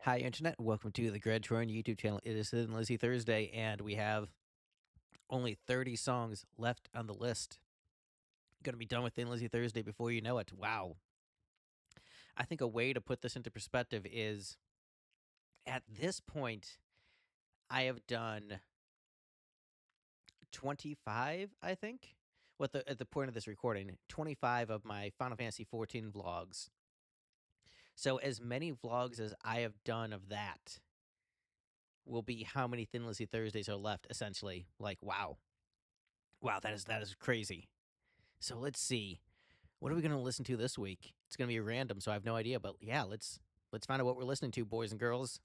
Hi, Internet. Welcome to the Troyan YouTube channel. It is Lizzy Thursday, and we have only 30 songs left on the list. Going to be done with Thin Lizzy Thursday before you know it. Wow. I think a way to put this into perspective is at this point, I have done 25, I think. At the point of this recording, 25 of my Final Fantasy 14 vlogs. So, as many vlogs as I have done of that will be how many Thin Lizzy Thursdays are left, essentially. Like, wow. Wow, that is crazy. So let's see. What are we going to listen to this week? It's going to be random, so I have no idea. But yeah, let's find out what we're listening to, boys and girls.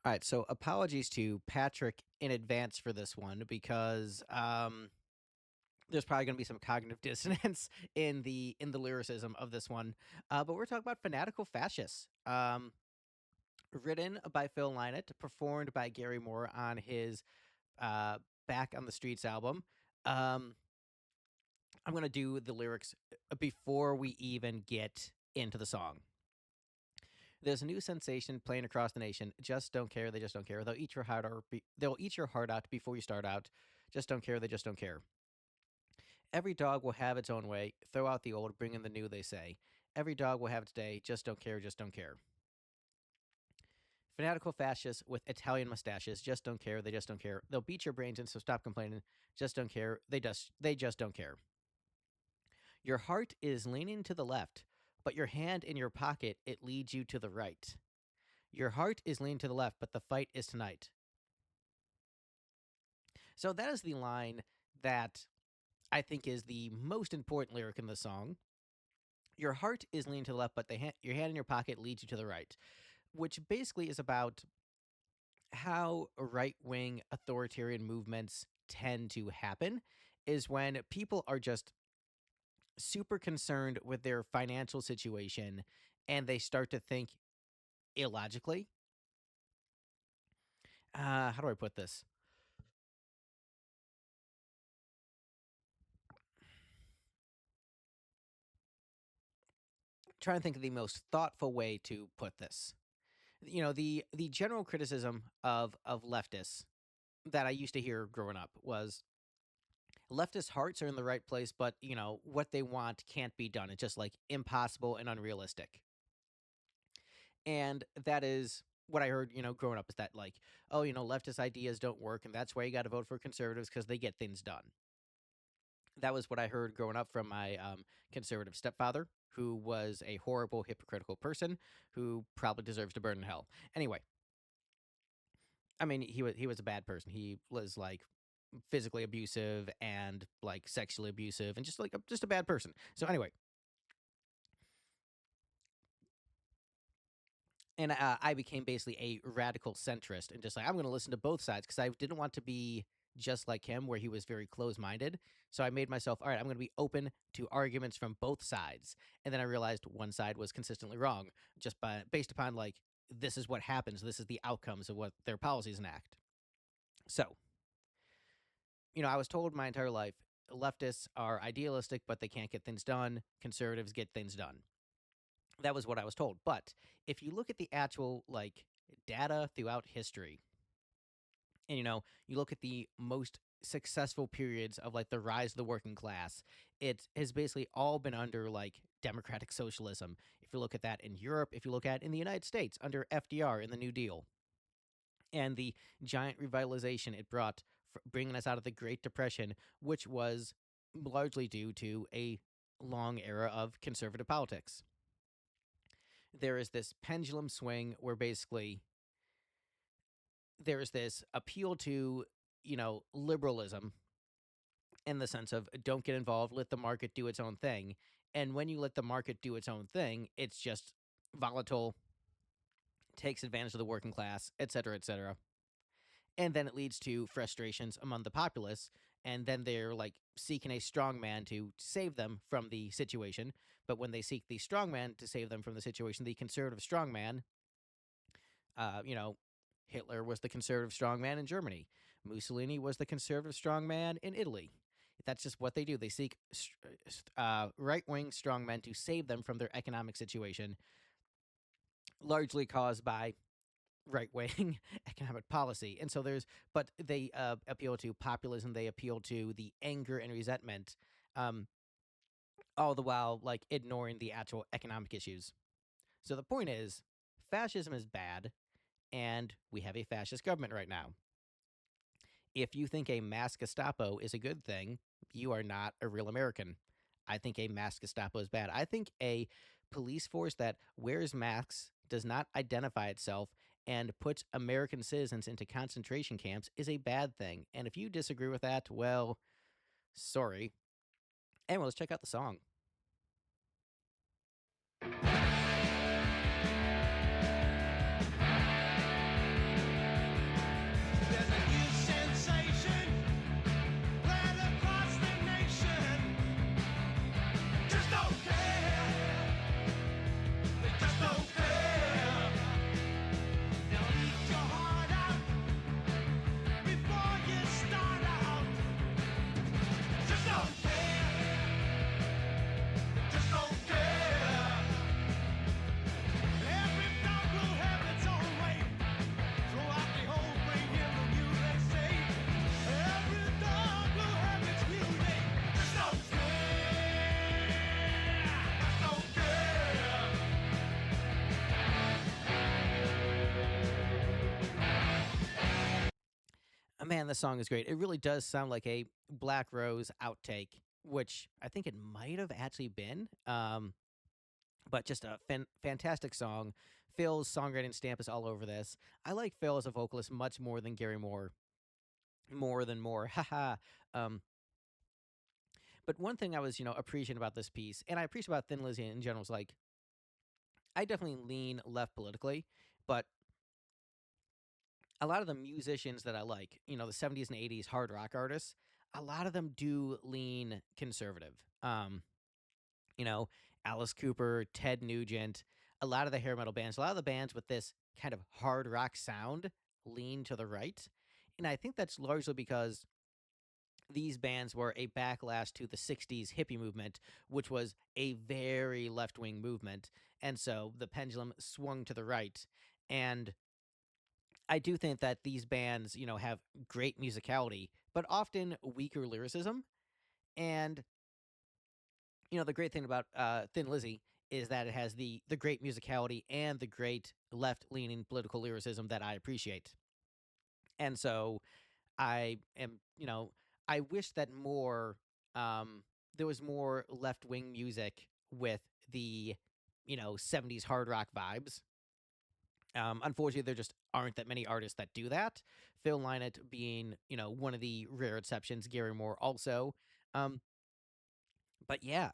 All right, so apologies to Patrick in advance for this one because there's probably going to be some cognitive dissonance in the lyricism of this one. But we're talking about Fanatical Fascists. Written by Phil Lynott, performed by Gary Moore on his uh, Back on the Streets album. Um, I'm going to do the lyrics before we even get into the song. There's a new sensation playing across the nation. Just don't care. They just don't care. They'll eat your heart out before you start out. Just don't care. They just don't care. Every dog will have its own way. Throw out the old, bring in the new. They say. Every dog will have its day. Just don't care. Just don't care. Fanatical fascists with Italian mustaches just don't care. They just don't care. They'll beat your brains in. So stop complaining. Just don't care. They just don't care. Your heart is leaning to the left, but your hand in your pocket, it leads you to the right. Your heart is leaning to the left, but the fight is tonight. So that is the line that I think is the most important lyric in the song. Your heart is leaning to the left, but your hand in your pocket leads you to the right, which basically is about how right wing authoritarian movements tend to happen. Is when people are just super concerned with their financial situation and they start to think illogically. How do I put this? Trying to think of the most thoughtful way to put this. The general criticism of leftists that I used to hear growing up was leftist hearts are in the right place, but what they want can't be done. It's just like impossible and unrealistic. And that is what I heard, growing up is that like, oh, leftist ideas don't work, and that's why you got to vote for conservatives because they get things done. That was what I heard growing up from my conservative stepfather, who was a horrible, hypocritical person who probably deserves to burn in hell. Anyway, I mean, he was a bad person. He was like physically abusive and like sexually abusive and just a bad person. So anyway, and I became basically a radical centrist and just like I'm going to listen to both sides because I didn't want to be just like him, where he was very close minded. So I made myself, all right, I'm going to be open to arguments from both sides. And then I realized one side was consistently wrong, just based upon like, this is what happens, this is the outcomes of what their policies enact. So, I was told my entire life leftists are idealistic, but they can't get things done. Conservatives get things done. That was what I was told. But if you look at the actual like data throughout history, and you look at the most successful periods of like the rise of the working class, it has basically all been under like democratic socialism. If you look at that in Europe, if you look at it in the United States under FDR in the New Deal, and the giant revitalization it brought, bringing us out of the Great Depression, which was largely due to a long era of conservative politics. There is this pendulum swing where basically there's this appeal to, liberalism in the sense of don't get involved, let the market do its own thing. And when you let the market do its own thing, it's just volatile, takes advantage of the working class, et cetera, et cetera. And then it leads to frustrations among the populace. And then they're like seeking a strong man to save them from the situation. But when they seek the strong man to save them from the situation, the conservative strong man, you know, Hitler was the conservative strongman in Germany. Mussolini was the conservative strongman in Italy. That's just what they do. They seek right wing strongmen to save them from their economic situation, largely caused by right wing economic policy. And so but they appeal to populism, they appeal to the anger and resentment, um, all the while like ignoring the actual economic issues. So the point is, fascism is bad, and we have a fascist government right now. If you think a mass Gestapo is a good thing, you are not a real American. I think a mass Gestapo is bad. I think a police force that wears masks, does not identify itself, and puts American citizens into concentration camps is a bad thing. And if you disagree with that, well, sorry. Anyway, let's check out the song. Man, the song is great. It really does sound like a Black Rose outtake, which I think it might have actually been. But just a fantastic song. Phil's songwriting stamp is all over this. I like Phil as a vocalist much more than Gary Moore. More than Moore. Haha. um, but one thing I was, appreciating about this piece, and I appreciate about Thin Lizzy in general, is like, I definitely lean left politically, but a lot of the musicians that I like, the 70s and 80s hard rock artists, a lot of them do lean conservative. You know, Alice Cooper, Ted Nugent, a lot of the hair metal bands, a lot of the bands with this kind of hard rock sound lean to the right. And I think that's largely because these bands were a backlash to the 60s hippie movement, which was a very left wing movement. And so the pendulum swung to the right. And I do think that these bands, have great musicality, but often weaker lyricism. And the great thing about Thin Lizzy is that it has the great musicality and the great left leaning political lyricism that I appreciate. And so I am, I wish that more there was more left wing music with the 70s hard rock vibes. Unfortunately, there just aren't that many artists that do that. Phil Lynott being, one of the rare exceptions. Gary Moore also. Um, but yeah,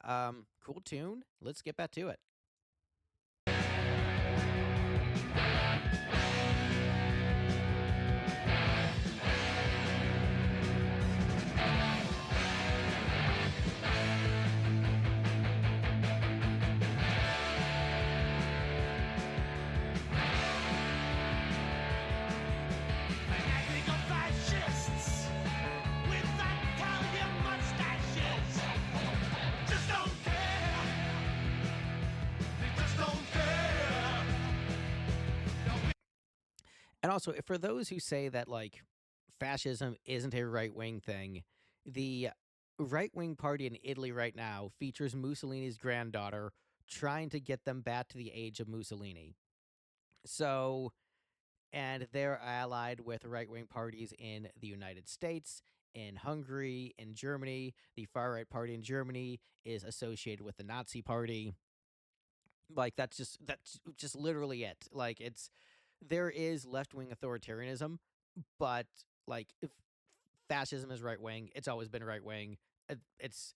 cool tune. Let's get back to it. And also, for those who say that like fascism isn't a right wing thing, the right wing party in Italy right now features Mussolini's granddaughter trying to get them back to the age of Mussolini. So, and they're allied with right wing parties in the United States, in Hungary, in Germany. The far right party in Germany is associated with the Nazi party. Like that's just literally it. Like it's there is left wing authoritarianism, but like if fascism is right wing, it's always been right wing. It's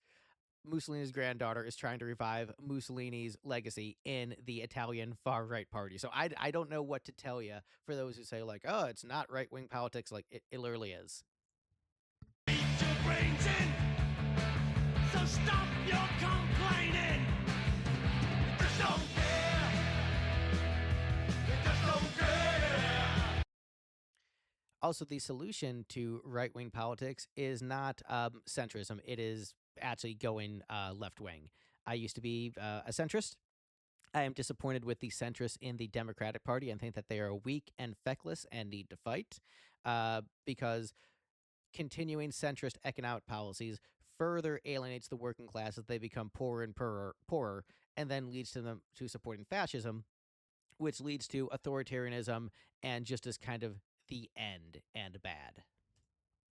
Mussolini's granddaughter is trying to revive Mussolini's legacy in the Italian far right party. So I don't know what to tell you for those who say like, oh, it's not right wing politics. Like it literally is. Beat your brains in, so stop your complaining. They just don't care. They just don't care. Also, the solution to right wing politics is not centrism. It is actually going left wing. I used to be a centrist. I am disappointed with the centrists in the Democratic Party and think that they are weak and feckless and need to fight because continuing centrist economic policies further alienates the working class as they become poorer and poorer, and then leads to them to supporting fascism, which leads to authoritarianism and just as kind of the end and bad.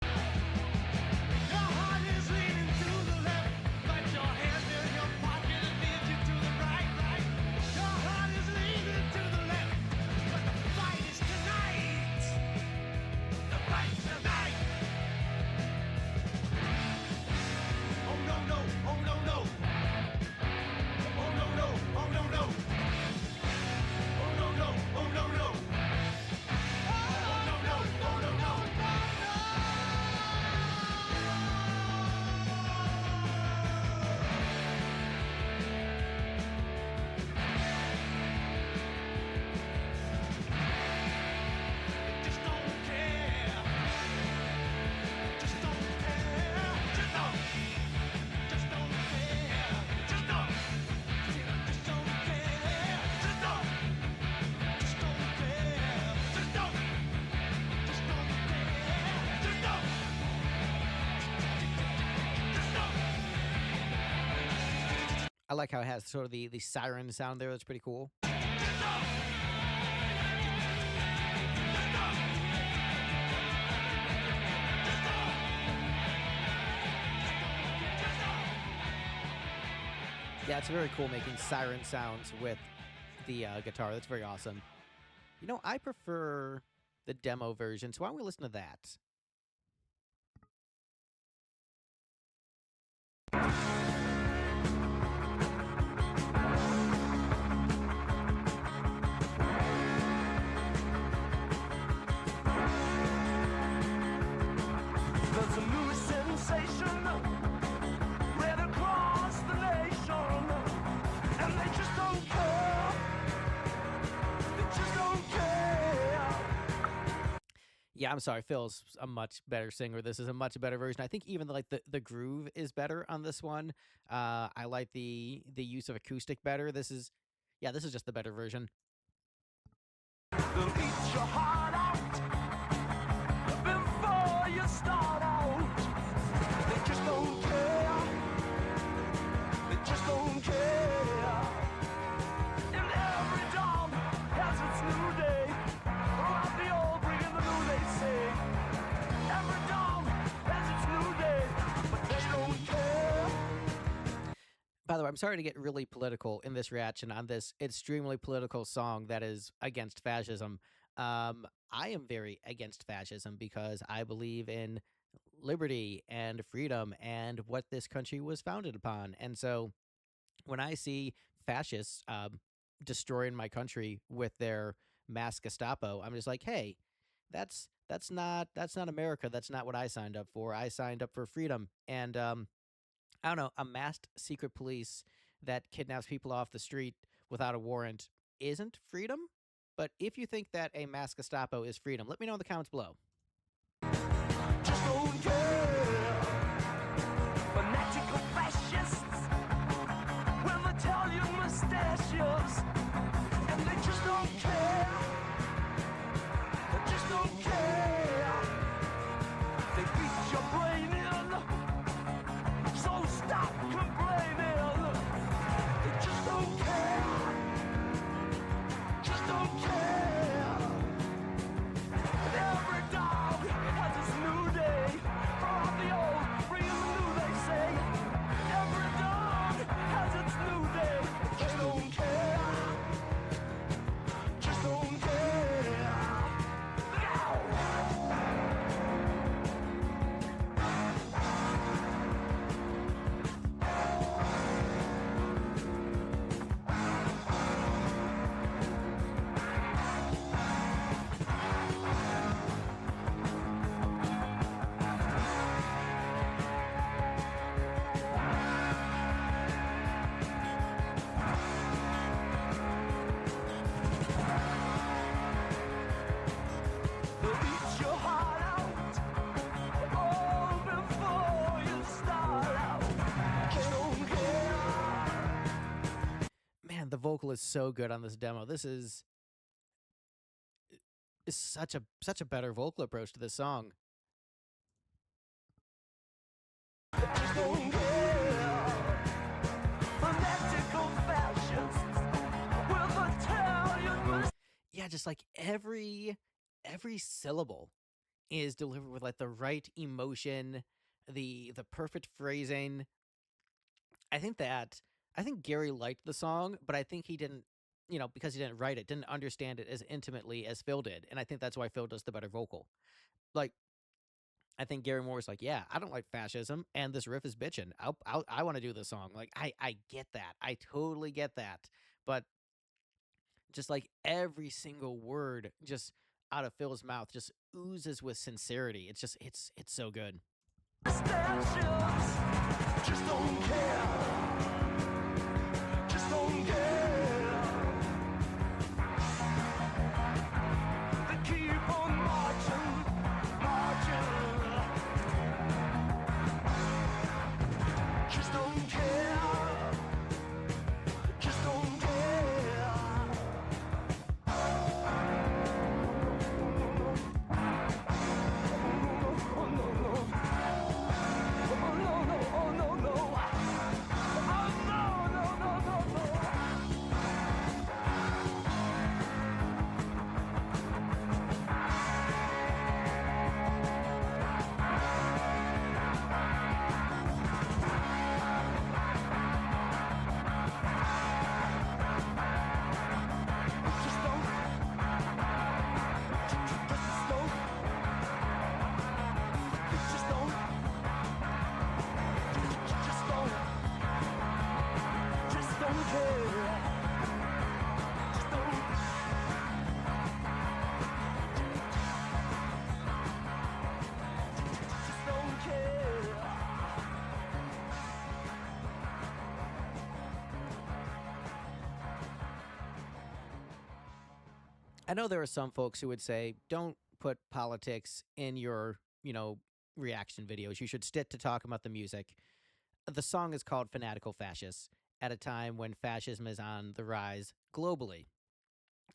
Your heart is leaning to the left, but your hand in your pocket leads you to the right, right. Your heart is leaning to the left, but the fight is tonight. The fight's tonight. Oh no no, oh no no. Oh no no, oh no no. Oh no no, oh no no. Oh no no, oh no no. Just don't care. Just don't care. Just don't. Just don't care. Just don't. Just don't care. Just don't. Just don't care. Just don't. Just don't care. Just don't. Just don't. I like how it has sort of the siren sound there. That's pretty cool. Yeah, it's very cool making siren sounds with the guitar. That's very awesome. You know, I prefer the demo version, so why don't we listen to that? There's a new sensation right across the nation, and they just don't care. They just don't care. Yeah, I'm sorry. Phil's a much better singer. This is a much better version. I think even like the groove is better on this one. I like the use of acoustic better. This is just the better version. They'll eat your heart out before you start out. They just don't care. They just don't care. And every dawn has its new day. Throughout the old, bringing the new, they say. Every dawn has its new day, but they don't care. By the way, I'm sorry to get really political in this reaction on this extremely political song that is against fascism. I am very against fascism because I believe in liberty and freedom and what this country was founded upon. And so when I see fascists destroying my country with their mass Gestapo, I'm just like, hey, that's not America. That's not what I signed up for. I signed up for freedom. And I don't know, a masked secret police that kidnaps people off the street without a warrant isn't freedom. But if you think that a masked Gestapo is freedom, let me know in the comments below. Just don't care. Fanatical fascists with Italian mustachios, and they just don't care. They vocal is so good on this demo. This is such a better vocal approach to this song. Just don't care. Fanatical fascists with Italian. Yeah, just like every syllable is delivered with like the right emotion, the perfect phrasing. I think that I think Gary liked the song, but I think he didn't, because he didn't write it, didn't understand it as intimately as Phil did, and I think that's why Phil does the better vocal. Like, I think Gary Moore was like, "Yeah, I don't like fascism, and this riff is bitchin'. I want to do this song." Like, I get that, I totally get that, but just like every single word, just out of Phil's mouth, just oozes with sincerity. It's so good. Just don't care. Just don't care. They keep on marching, marching. Just don't care. Just don't care. Oh no no. Oh no no. Oh no no. Oh no no no no no. Just don't. Just don't. Just don't. Just don't. Just don't care. Just don't. Just don't care. I know there are some folks who would say, don't put politics in your, reaction videos. You should stick to talking about the music. The song is called Fanatical Fascists at a time when fascism is on the rise globally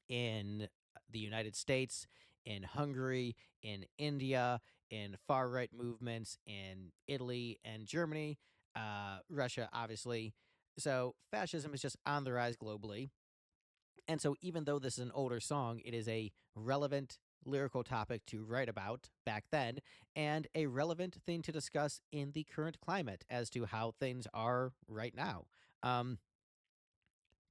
in the United States, in Hungary, in India, in far right movements in Italy and Germany, Russia, obviously. So fascism is just on the rise globally. And so, even though this is an older song, it is a relevant lyrical topic to write about back then and a relevant thing to discuss in the current climate as to how things are right now. Um,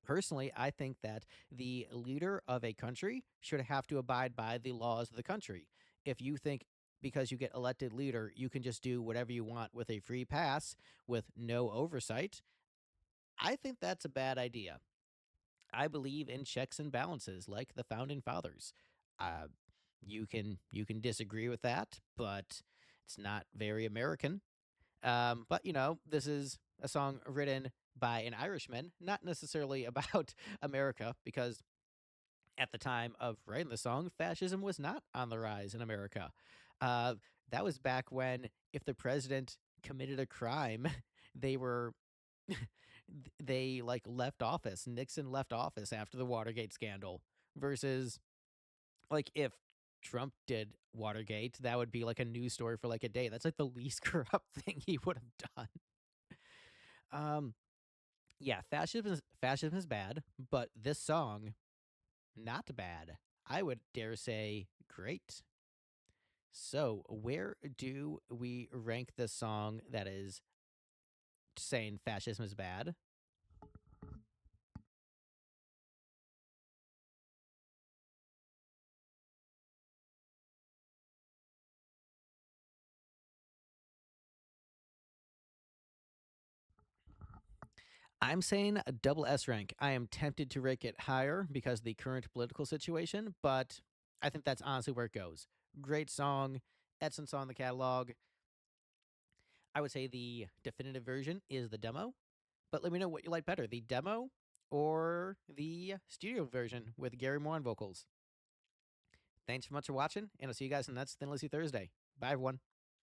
Personally, I think that the leader of a country should have to abide by the laws of the country. If you think because you get elected leader, you can just do whatever you want with a free pass with no oversight, I think that's a bad idea. I believe in checks and balances like the founding fathers. Uh, you can disagree with that, but it's not very American. But this is a song written by an Irishman, not necessarily about America, because at the time of writing the song, fascism was not on the rise in America. Uh, that was back when if the president committed a crime, they were they like left office. Nixon left office after the Watergate scandal versus like if Trump did Watergate, that would be like a news story for like a day. That's like the least corrupt thing he would have done. Um yeah, fascism is bad, but this song not bad. I would dare say great. So, where do we rank this song that is saying fascism is bad? I'm saying a double S rank. I am tempted to rank it higher because of the current political situation, but I think that's honestly where it goes. Great song, excellent song in the catalog. I would say the definitive version is the demo, but let me know what you like better, the demo or the studio version with Gary Moore on vocals. Thanks so much for watching, and I'll see you guys in the next Thin Lizzy Thursday. Bye, everyone.